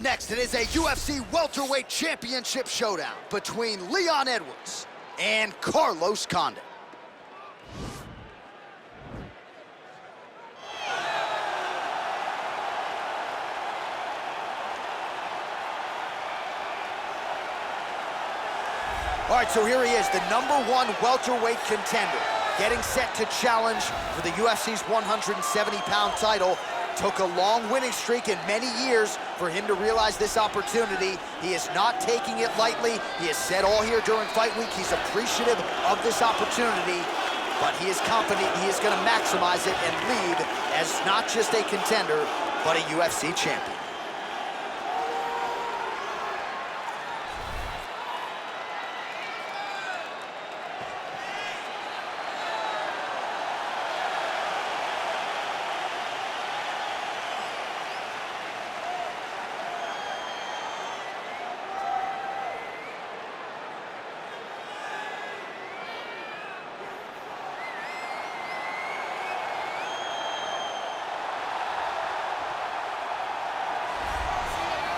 next, it is a UFC welterweight championship showdown between Leon Edwards and Carlos Condit. All right, so here he is, the #1 welterweight contender, getting set to challenge for the UFC's 170-pound title. Took a long winning streak in many years for him to realize this opportunity. He is not taking it lightly. He has said all here during fight week he's appreciative of this opportunity, but he is confident he is going to maximize it and lead as not just a contender, but a UFC champion.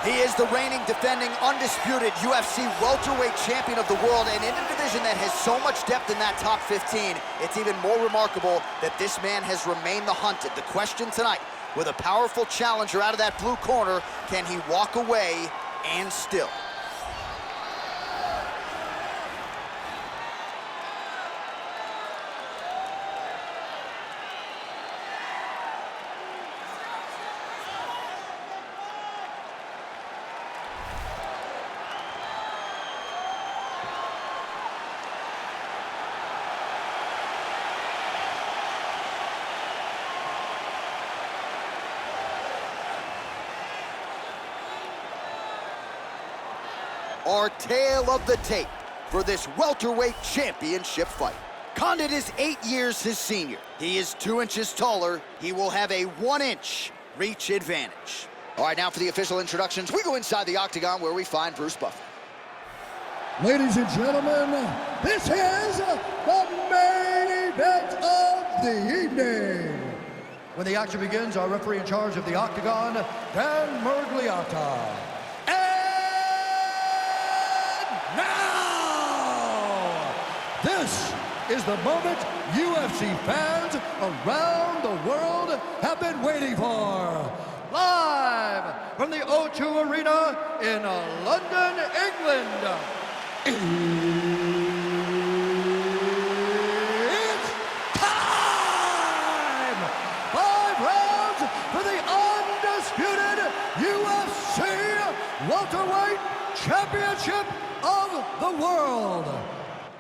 He is the reigning, defending, undisputed UFC welterweight champion of the world, and in a division that has so much depth in that top 15, it's even more remarkable that this man has remained the hunted. The question tonight, with a powerful challenger out of that blue corner, can he walk away and still? Our tale of the tape for this welterweight championship fight. Condit is 8 years his senior. He is 2 inches taller. He will have a 1-inch reach advantage. All right, now for the official introductions, we go inside the octagon where we find Bruce Buffer. Ladies and gentlemen, this is the main event of the evening. When the action begins, our referee in charge of the octagon, Dan Murgliata. Now, this is the moment UFC fans around the world have been waiting for. Live from the O2 Arena in London, England. It's time! 5 rounds for the undisputed UFC welterweight championship of the world.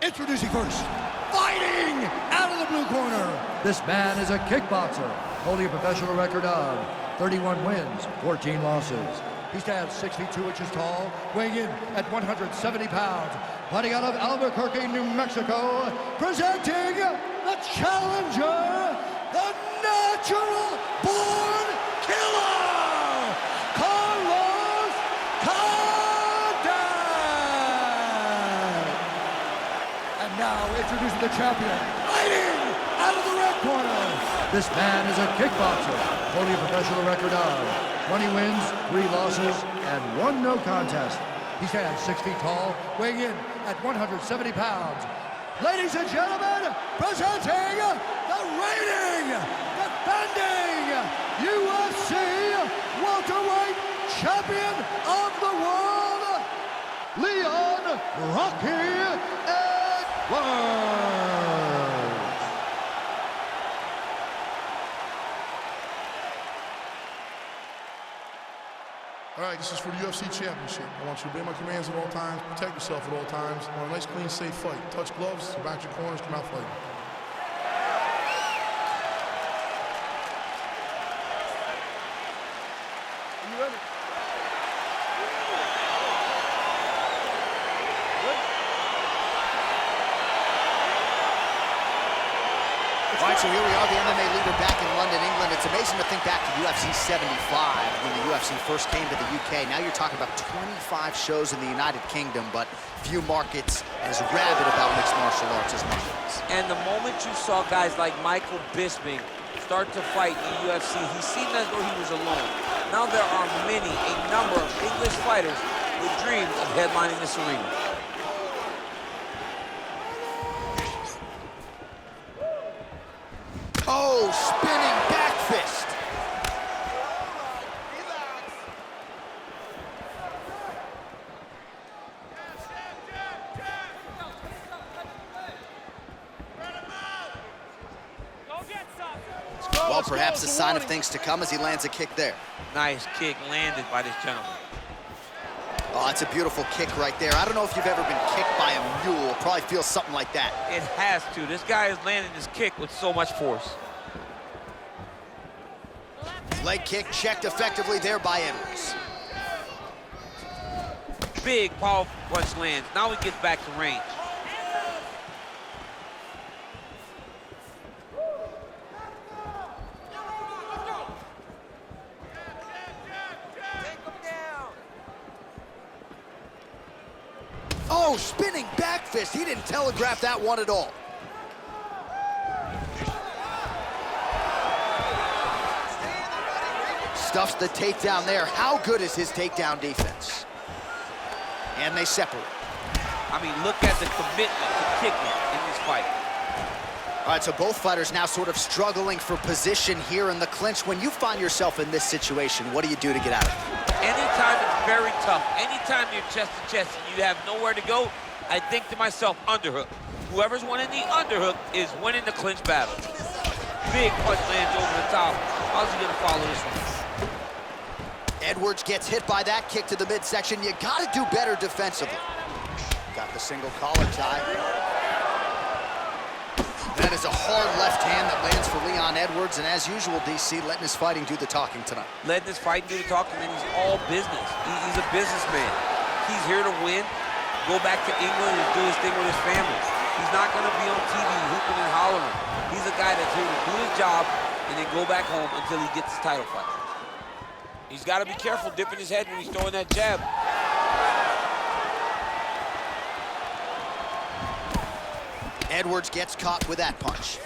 Introducing first, fighting out of the blue corner. This man is a kickboxer, holding a professional record of 31 wins, 14 losses. He stands 6 feet 2 inches tall, weighing in at 170 pounds. Fighting out of Albuquerque, New Mexico, presenting the challenger, the natural born killer, Carlos Condit. And now introducing the champion, fighting out of the red corner. This man is a kickboxer, holding a professional record of 20 wins, 3 losses, and 1 no contest. He stands 6 feet tall, weighing in at 170 pounds. Ladies and gentlemen, presenting the reigning, defending UFC welterweight champion of the world, Leon Rocky Edwards. All right, this is for the UFC Championship. I want you to obey my commands at all times, protect yourself at all times. I want a nice, clean, safe fight. Touch gloves, back your corners, come out fighting. Are you ready? All right, so here we are, the MMA leader back in London, England. It's amazing to think back to UFC 75 when the UFC first came to the UK. Now you're talking about 25 shows in the United Kingdom, but few markets as rabid about mixed martial arts as martial arts. And the moment you saw guys like Michael Bisping start to fight in the UFC, he seemed as though he was alone. Now there are a number of English fighters with dreams of headlining this arena. Oh, spinning back fist. Well, perhaps a sign of things to come as he lands a kick there. Nice kick landed by this gentleman. Oh, that's a beautiful kick right there. I don't know if you've ever been kicked by a mule. Probably feels something like that. It has to. This guy is landing this kick with so much force. Leg kick checked effectively there by Edwards. Big, powerful punch lands. Now he gets back to range. Oh, spinning back fist. He didn't telegraph that one at all. Stuffs the takedown there. How good is his takedown defense? And they separate. I mean, look at the commitment to kicking in this fight. All right, so both fighters now sort of struggling for position here in the clinch. When you find yourself in this situation, what do you do to get out of it? Anytime it's very tough, anytime you're chest to chest and you have nowhere to go, I think to myself, underhook. Whoever's winning the underhook is winning the clinch battle. Big punch lands over the top. How's he gonna follow this one? Edwards gets hit by that kick to the midsection. You gotta do better defensively. Got the single collar tie. That is a hard left hand that lands for Leon Edwards, and as usual, DC letting his fighting do the talking tonight. Letting his fighting do the talking, and he's all business. He's a businessman. He's here to win, go back to England and do his thing with his family. He's not gonna be on TV hooping and hollering. He's a guy that's here to do his job and then go back home until he gets his title fight. He's got to be careful dipping his head when he's throwing that jab. Edwards gets caught with that punch.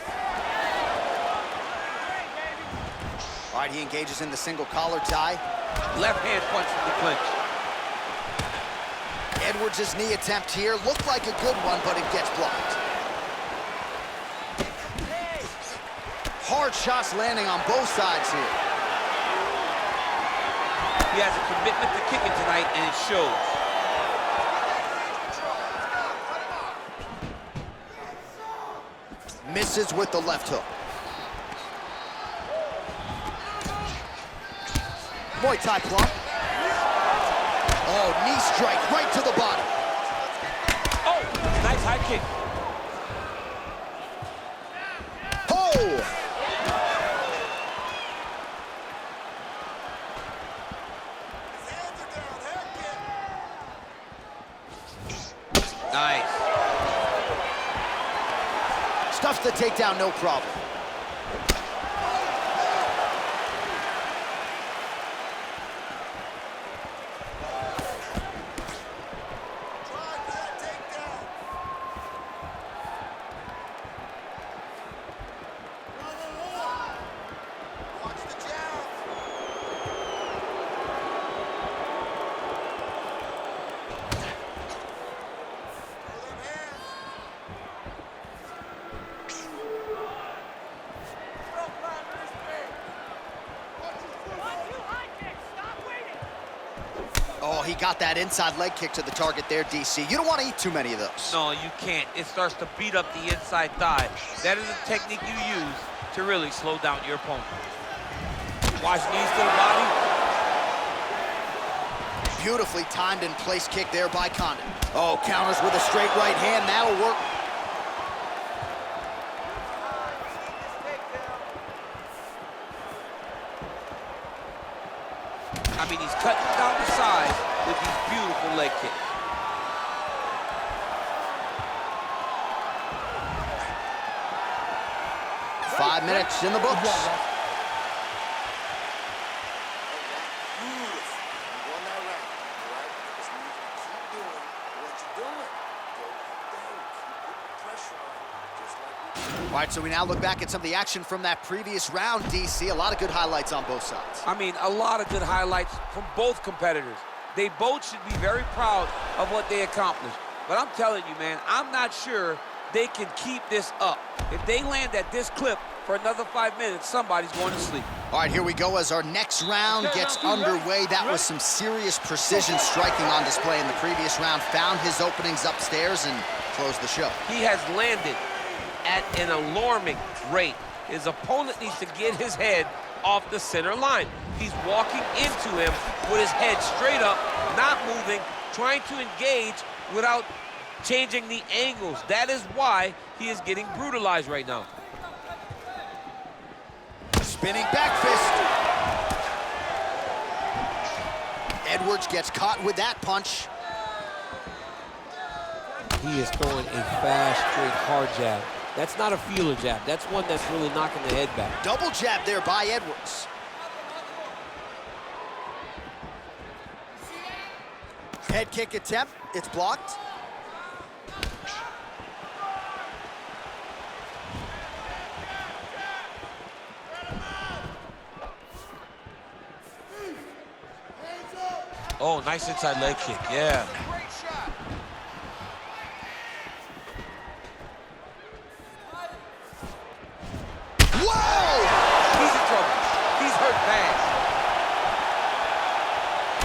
All right, he engages in the single collar tie. Left hand punch from the clinch. Edwards' knee attempt here looked like a good one, but it gets blocked. Hard shots landing on both sides here. He has a commitment to kicking tonight, and it shows. Misses with the left hook. Muay Thai plump. Oh, knee strike right to the body. Oh, nice high kick. Oh! Nice. Stuffs the takedown, no problem. Oh, he got that inside leg kick to the target there, DC. You don't want to eat too many of those. No, you can't. It starts to beat up the inside thigh. That is a technique you use to really slow down your opponent. Watch knees to the body. Beautifully timed and placed kick there by Condit. Oh, counters with a straight right hand. That'll work. I mean, he's cutting down the sides with these beautiful leg kicks. Five minutes in the books. All right, so we now look back at some of the action from that previous round, DC. A lot of good highlights on both sides. I mean, a lot of good highlights from both competitors. They both should be very proud of what they accomplished. But I'm telling you, man, I'm not sure they can keep this up. If they land at this clip for another 5 minutes, somebody's going to sleep. All right, here we go as our next round gets underway. That was some serious precision striking on display in the previous round. Found his openings upstairs and closed the show. He has landed at an alarming rate. His opponent needs to get his head off the center line. He's walking into him with his head straight up, not moving, trying to engage without changing the angles. That is why he is getting brutalized right now. Spinning back fist. Edwards gets caught with that punch. He is throwing a fast, straight, hard jab. That's not a feeler jab. That's one that's really knocking the head back. Double jab there by Edwards. Head kick attempt. It's blocked. Oh, nice inside leg kick, yeah. Whoa! He's in trouble. He's hurt bad.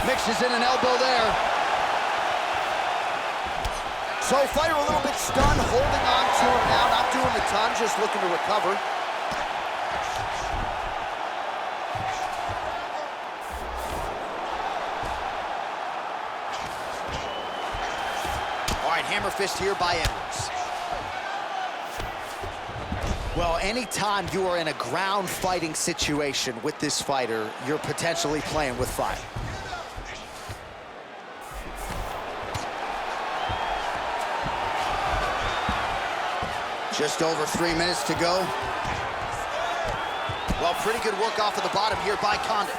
Mixes in an elbow there. So fighter a little bit stunned, holding on to him now, not doing a ton, just looking to recover. All right, hammer fist here by Edwards. Well, anytime you are in a ground fighting situation with this fighter, you're potentially playing with fire. Just over 3 minutes to go. Well, pretty good work off of the bottom here by Condit.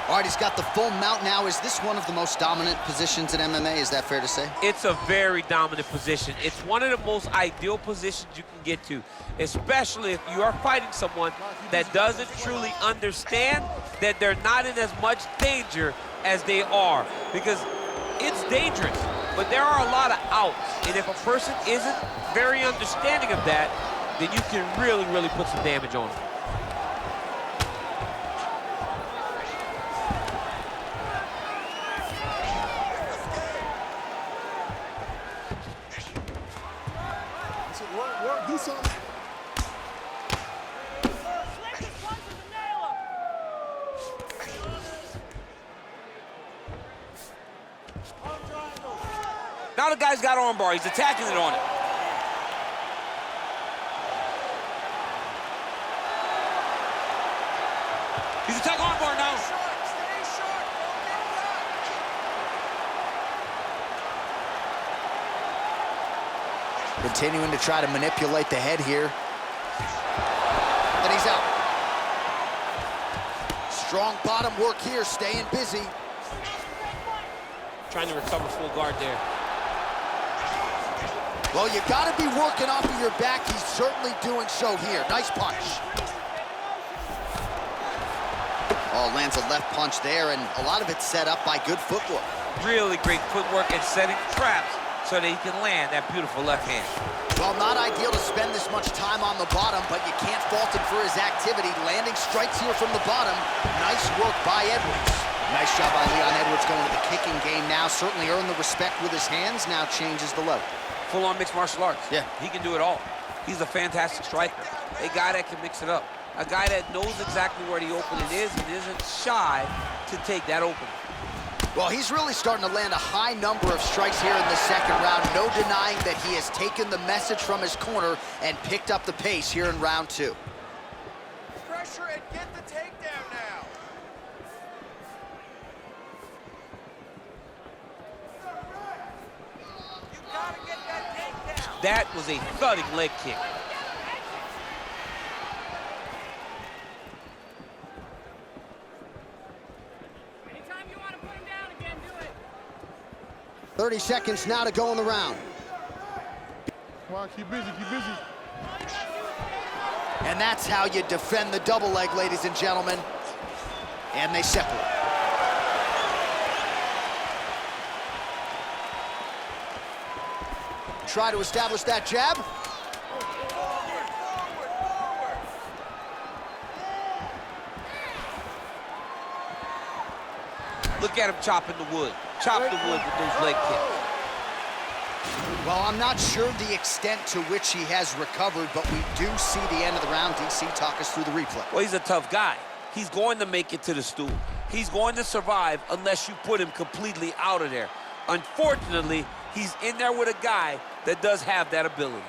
All right, he's got the full mount now. Is this one of the most dominant positions in MMA? Is that fair to say? It's a very dominant position. It's one of the most ideal positions you can get to, especially if you are fighting someone that doesn't truly understand that they're not in as much danger as they are, because it's dangerous, but there are a lot of outs, and if a person isn't very understanding of that, then you can really, really put some damage on them. Work, do something. Now the guy's got armbar. He's attacking it on it. He's attacking armbar now. Continuing to try to manipulate the head here. And he's out. Strong bottom work here, staying busy. Trying to recover full guard there. Well, you gotta be working off of your back. He's certainly doing so here. Nice punch. Oh, lands a left punch there, and a lot of it set up by good footwork. Really great footwork and setting traps so that he can land that beautiful left hand. Well, not ideal to spend this much time on the bottom, but you can't fault him for his activity. Landing strikes here from the bottom. Nice work by Edwards. Nice job by Leon Edwards going to the kicking game now. Certainly earned the respect with his hands, now changes the level. Full-on mixed martial arts. Yeah. He can do it all. He's a fantastic striker. A guy that can mix it up. A guy that knows exactly where the opening is and isn't shy to take that opening. Well, he's really starting to land a high number of strikes here in the second round. No denying that he has taken the message from his corner and picked up the pace here in round two. Pressure and get the takedown now. You gotta get that takedown. That was a thudding leg kick. Anytime you want to put him down again, do it. 30 seconds now to go in the round. Come on, keep busy, keep busy. And that's how you defend the double leg, ladies and gentlemen. And they separate. Try to establish that jab. Look at him chopping the wood. Chop the wood with those leg kicks. Well, I'm not sure the extent to which he has recovered, but we do see the end of the round. DC, talk us through the replay. Well, he's a tough guy. He's going to make it to the stool. He's going to survive unless you put him completely out of there. Unfortunately, he's in there with a guy that does have that ability.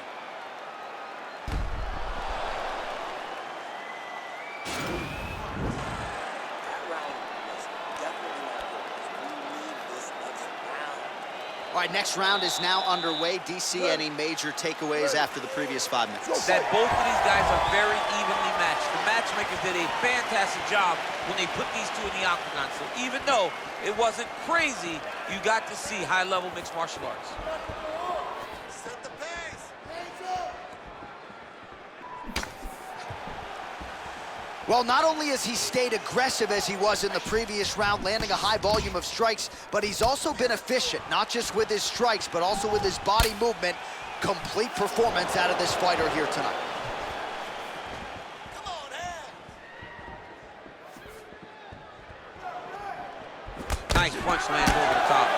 All right, next round is now underway. DC, any major takeaways after the previous 5 minutes? That both of these guys are very evenly matched. The matchmakers did a fantastic job when they put these two in the octagon. So even though it wasn't crazy, you got to see high-level mixed martial arts. Set the pace. Well, not only has he stayed aggressive as he was in the previous round, landing a high volume of strikes, but he's also been efficient, not just with his strikes, but also with his body movement. Complete performance out of this fighter here tonight. Come on, hands. Nice punch lands over the top.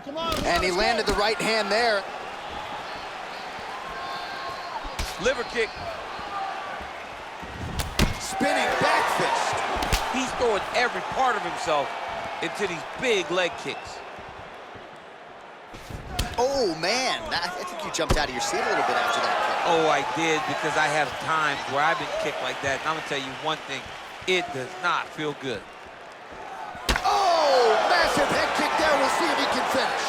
Come on. And he landed the right hand there. Liver kick. Spinning back fist. He's throwing every part of himself into these big leg kicks. Oh, man. I think you jumped out of your seat a little bit after that kick. Oh, I did, because I have times where I've been kicked like that. And I'm going to tell you one thing. It does not feel good. Oh, massive head kick there. We'll see if he can finish.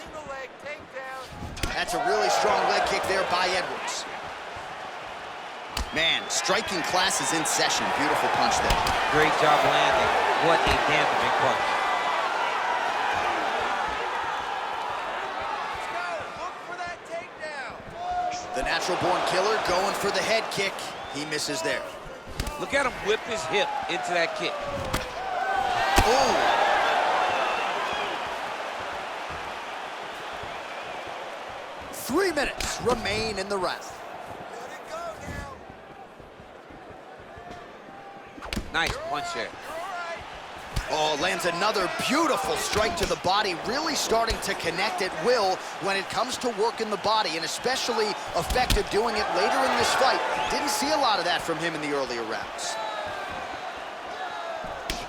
Single leg takedown. That's a really strong leg kick there by Edwards. Man, striking class is in session. Beautiful punch there. Great job landing. What a damaging punch. Let's go. Look for that takedown. The natural-born killer going for the head kick. He misses there. Look at him whip his hip into that kick. Oh! 3 minutes remain in the round. Let it go now. Nice punch there. Oh, lands another beautiful strike to the body, really starting to connect at will when it comes to working the body, and especially effective doing it later in this fight. Didn't see a lot of that from him in the earlier rounds.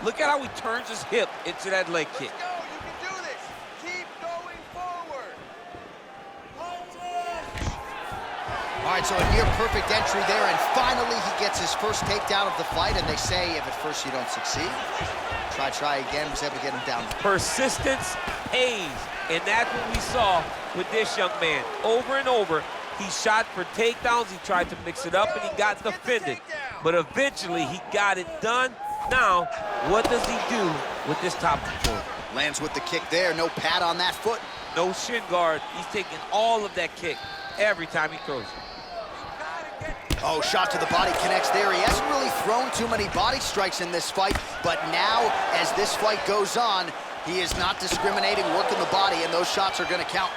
Look at how he turns his hip into that leg kick. Let's go. You can do this. Keep going forward. All right, so a near-perfect entry there, and finally he gets his first takedown of the fight, and they say if at first you don't succeed, try again. Was able to get him down. Persistence pays, and that's what we saw with this young man. Over and over, he shot for takedowns, he tried to mix it up, and he got defended. But eventually, he got it done. Now, what does he do with this top control? Lands with the kick there, no pad on that foot. No shin guard. He's taking all of that kick every time he throws it. Oh, shot to the body connects there. He hasn't really thrown too many body strikes in this fight, but now, as this fight goes on, he is not discriminating, working the body, and those shots are going to count.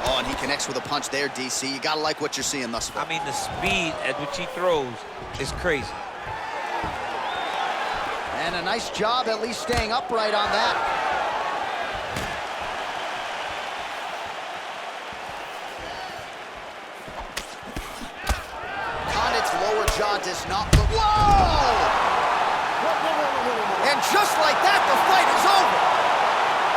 Oh, and he connects with a punch there, DC. You got to like what you're seeing thus far. I mean, the speed at which he throws is crazy. And a nice job at least staying upright on that. Condit's lower jaw does not look... Whoa! And just like that, the fight is over.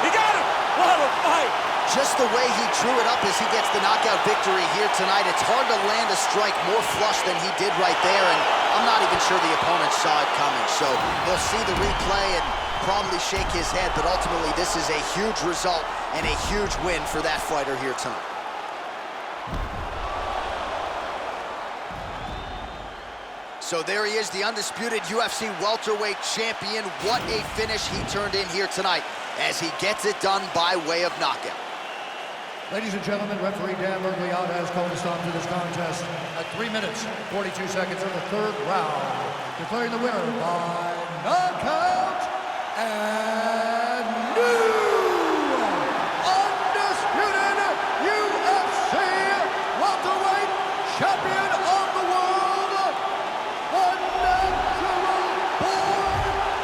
He got him! What a fight! Just the way he drew it up as he gets the knockout victory here tonight. It's hard to land a strike more flush than he did right there, and I'm not even sure the opponent saw it coming. So they'll see the replay, and probably shake his head, but ultimately this is a huge result and a huge win for that fighter here tonight. So there he is, the undisputed UFC welterweight champion. What a finish he turned in here tonight as he gets it done by way of knockout. Ladies and gentlemen, referee Dan Mergliata has called a stop to this contest at 3 minutes, 42 seconds of the third round, declaring the winner by knockout and new undisputed UFC welterweight champion of the world, the natural-born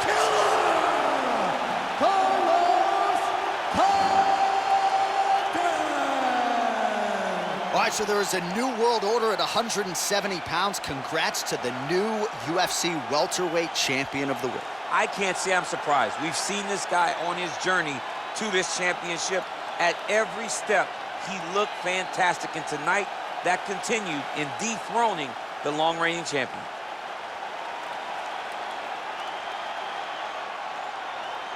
killer, Condit. All right, so there is a new world order at 170 pounds. Congrats to the new UFC welterweight champion of the world. I can't say I'm surprised. We've seen this guy on his journey to this championship. At every step, he looked fantastic, and tonight, that continued in dethroning the long-reigning champion.